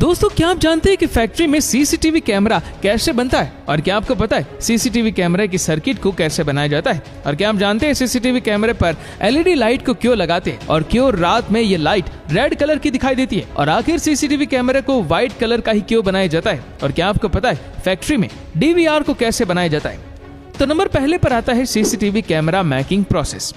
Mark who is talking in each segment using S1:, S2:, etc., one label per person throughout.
S1: दोस्तों क्या आप जानते हैं कि फैक्ट्री में सीसीटीवी कैमरा कैसे बनता है? और क्या आपको पता है सीसीटीवी कैमरे की सर्किट को कैसे बनाया जाता है? और क्या आप जानते हैं सीसीटीवी कैमरे पर एलईडी लाइट को क्यों लगाते हैं और क्यों रात में ये लाइट रेड कलर की दिखाई देती है? और आखिर सीसीटीवी कैमरे को व्हाइट कलर का ही क्यों बनाया जाता है? और क्या आपको पता है फैक्ट्री में डीवीआर को कैसे बनाया जाता है? तो नंबर पहले पर आता है सीसीटीवी कैमरा मेकिंग प्रोसेस।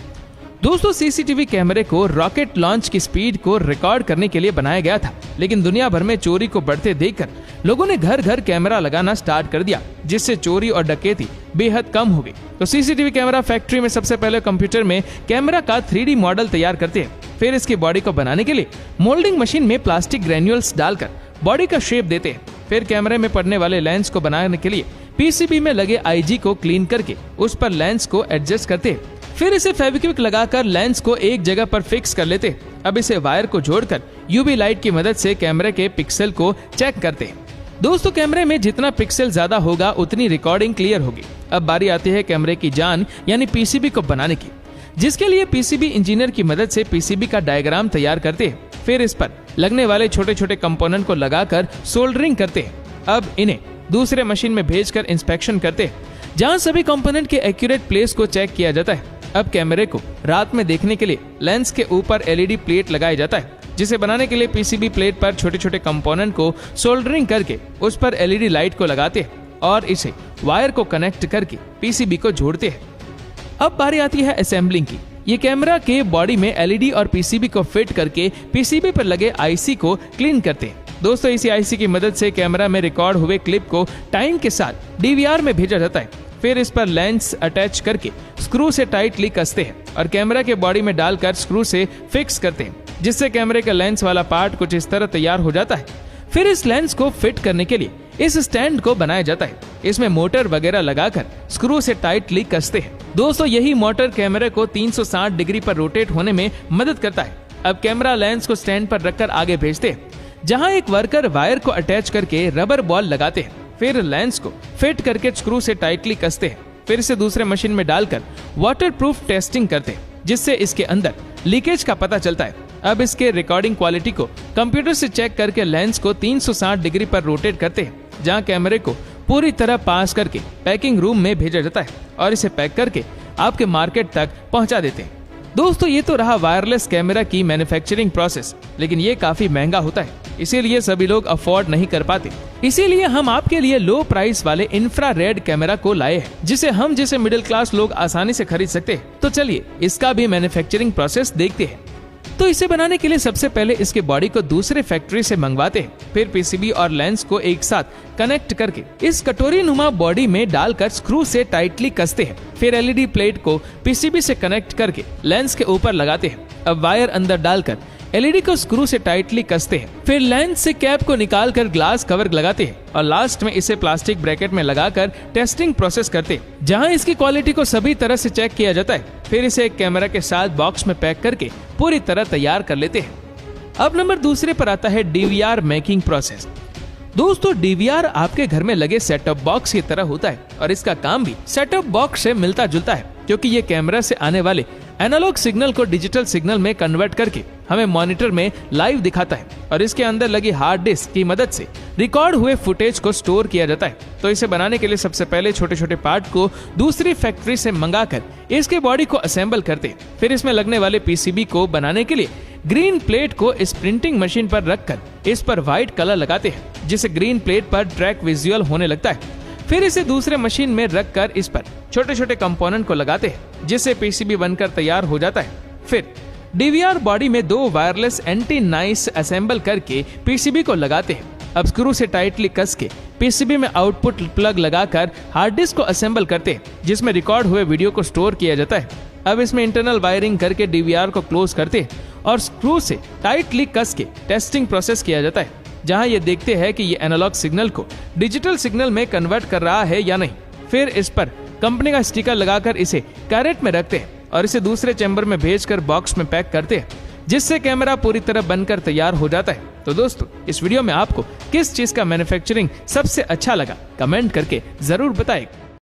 S1: दोस्तों सीसीटीवी कैमरे को रॉकेट लॉन्च की स्पीड को रिकॉर्ड करने के लिए बनाया गया था, लेकिन दुनिया भर में चोरी को बढ़ते देखकर लोगों ने घर घर कैमरा लगाना स्टार्ट कर दिया, जिससे चोरी और डकैती बेहद कम हो गई। तो सीसीटीवी कैमरा फैक्ट्री में सबसे पहले कंप्यूटर में कैमरा का 3D मॉडल तैयार करते हैं। फिर इसकी बॉडी को बनाने के लिए मोल्डिंग मशीन में प्लास्टिक ग्रेन्यूल्स डालकर बॉडी का शेप देते हैं। फिर कैमरे में पड़ने वाले लेंस को बनाने के लिए पीसीबी में लगे आईजी को क्लीन करके उस पर लेंस को एडजस्ट करते हैं। फिर इसे फेविक्विक लगाकर लेंस को एक जगह पर फिक्स कर लेते हैं। अब इसे वायर को जोड़कर यूवी लाइट की मदद से कैमरे के पिक्सल को चेक करते हैं। दोस्तों कैमरे में जितना पिक्सल ज्यादा होगा उतनी रिकॉर्डिंग क्लियर होगी। अब बारी आती है कैमरे की जान यानी पीसीबी को बनाने की, जिसके लिए पीसीबी इंजीनियर की मदद से पीसीबी का डायग्राम तैयार करते हैं। फिर इस पर लगने वाले छोटे छोटे कंपोनेंट को लगाकर सोल्डरिंग करते हैं। अब इन्हें दूसरे मशीन में भेजकर इंस्पेक्शन करते हैं, जहां सभी कंपोनेंट के एक्यूरेट प्लेस को चेक किया जाता है। अब कैमरे को रात में देखने के लिए लेंस के ऊपर एलईडी प्लेट लगाया जाता है, जिसे बनाने के लिए पीसीबी प्लेट पर छोटे छोटे कंपोनेंट को सोल्डरिंग करके उस पर एलईडी लाइट को लगाते हैं और इसे वायर को कनेक्ट करके पीसीबी को जोड़ते हैं। अब बारी आती है असेंबलिंग की। ये कैमरा के बॉडी में एलईडी और पीसीबी को फिट करके पीसीबी पर लगे आईसी को क्लीन करते हैं। दोस्तों इसी आईसी की मदद से कैमरा में रिकॉर्ड हुए क्लिप को टाइम के साथ डीवीआर में भेजा जाता है। फिर इस पर लेंस अटैच करके स्क्रू से टाइटली कसते हैं और कैमरा के बॉडी में डालकर स्क्रू से फिक्स करते हैं, जिससे कैमरे का लेंस वाला पार्ट कुछ इस तरह तैयार हो जाता है। फिर इस लेंस को फिट करने के लिए इस स्टैंड को बनाया जाता है। इसमें मोटर वगैरह लगाकर स्क्रू से टाइटली कसते हैं। दोस्तों यही मोटर कैमरे को 360 डिग्री पर रोटेट होने में मदद करता है। अब कैमरा लेंस को स्टैंड पर रखकर आगे भेजते हैं, जहाँ एक वर्कर वायर को अटैच करके रबर बॉल लगाते हैं। फिर लेंस को फिट करके स्क्रू से टाइटली कसते हैं। फिर इसे दूसरे मशीन में डालकर वाटरप्रूफ टेस्टिंग करते हैं, जिससे इसके अंदर लीकेज का पता चलता है। अब इसके रिकॉर्डिंग क्वालिटी को कंप्यूटर से चेक करके लेंस को 360 डिग्री पर रोटेट करते हैं, जहां कैमरे को पूरी तरह पास करके पैकिंग रूम में भेजा जाता है और इसे पैक करके आपके मार्केट तक पहुंचा देते हैं। दोस्तों ये तो रहा वायरलेस कैमरा की मैन्युफैक्चरिंग प्रोसेस, लेकिन ये काफी महंगा होता है, इसीलिए सभी लोग अफोर्ड नहीं कर पाते। इसीलिए हम आपके लिए लो प्राइस वाले इंफ्रारेड कैमरा को लाए हैं, जिसे हम जैसे मिडिल क्लास लोग आसानी से खरीद सकते हैं। तो चलिए इसका भी मैन्युफैक्चरिंग प्रोसेस देखते हैं। तो इसे बनाने के लिए सबसे पहले इसके बॉडी को दूसरे फैक्ट्री से मंगवाते हैं। फिर पीसीबी और लेंस को एक साथ कनेक्ट करके इस कटोरी नुमा बॉडी में डालकर स्क्रू से टाइटली कसते हैं। फिर एलईडी प्लेट को पीसीबी से कनेक्ट करके लेंस के ऊपर लगाते हैं। अब वायर अंदर डालकर एलईडी को स्क्रू से टाइटली कसते हैं। फिर लेंस से कैप को निकालकर ग्लास कवर लगाते हैं और लास्ट में इसे प्लास्टिक ब्रैकेट में लगाकर टेस्टिंग प्रोसेस करते हैं, जहां इसकी क्वालिटी को सभी तरह से चेक किया जाता है। फिर इसे एक कैमरा के साथ बॉक्स में पैक करके पूरी तरह तैयार कर लेते हैं। अब नंबर दूसरे पर आता है डीवीआर मेकिंग प्रोसेस। दोस्तों डीवीआर आपके घर में लगे सेटअप बॉक्स की तरह होता है और इसका काम भी सेटअप बॉक्स से मिलता जुलता है, क्योंकि ये कैमरा से आने वाले एनालॉग सिग्नल को डिजिटल सिग्नल में कन्वर्ट करके हमें मॉनिटर में लाइव दिखाता है और इसके अंदर लगी हार्ड डिस्क की मदद से रिकॉर्ड हुए फुटेज को स्टोर किया जाता है। तो इसे बनाने के लिए सबसे पहले छोटे छोटे पार्ट को दूसरी फैक्ट्री से मंगाकर इसके बॉडी को असेंबल करते हैं। फिर इसमें लगने वाले पीसीबी को बनाने के लिए ग्रीन प्लेट को इस प्रिंटिंग मशीन पर रखकर इस पर व्हाइट कलर लगाते हैं, जिससे ग्रीन प्लेट पर ट्रैक विजुअल होने लगता है। फिर इसे दूसरे मशीन में रखकर इस पर छोटे छोटे कंपोनेंट को लगाते हैं, जिससे पीसीबी बनकर तैयार हो जाता है। फिर डीवीआर बॉडी में 2 वायरलेस एंटी नाइस असेंबल करके पीसीबी को लगाते हैं। अब स्क्रू से टाइटली कस के पीसीबी में आउटपुट प्लग लगाकर हार्ड डिस्क को असेंबल करते हैं, जिसमें रिकॉर्ड हुए वीडियो को स्टोर किया जाता है। अब इसमें इंटरनल वायरिंग करके डीवीआर को क्लोज करते हैं और स्क्रू से टाइटली कस के टेस्टिंग प्रोसेस किया जाता है, जहां ये देखते हैं कि ये एनालॉग सिग्नल को डिजिटल सिग्नल में कन्वर्ट कर रहा है या नहीं। फिर इस पर कंपनी का स्टिकर लगाकर इसे कैरेट में रखते हैं और इसे दूसरे चैम्बर में भेजकर बॉक्स में पैक करते हैं, जिससे कैमरा पूरी तरह बनकर तैयार हो जाता है। तो दोस्तों इस वीडियो में आपको किस चीज का मैन्युफैक्चरिंग सबसे अच्छा लगा कमेंट करके जरूर बताएं।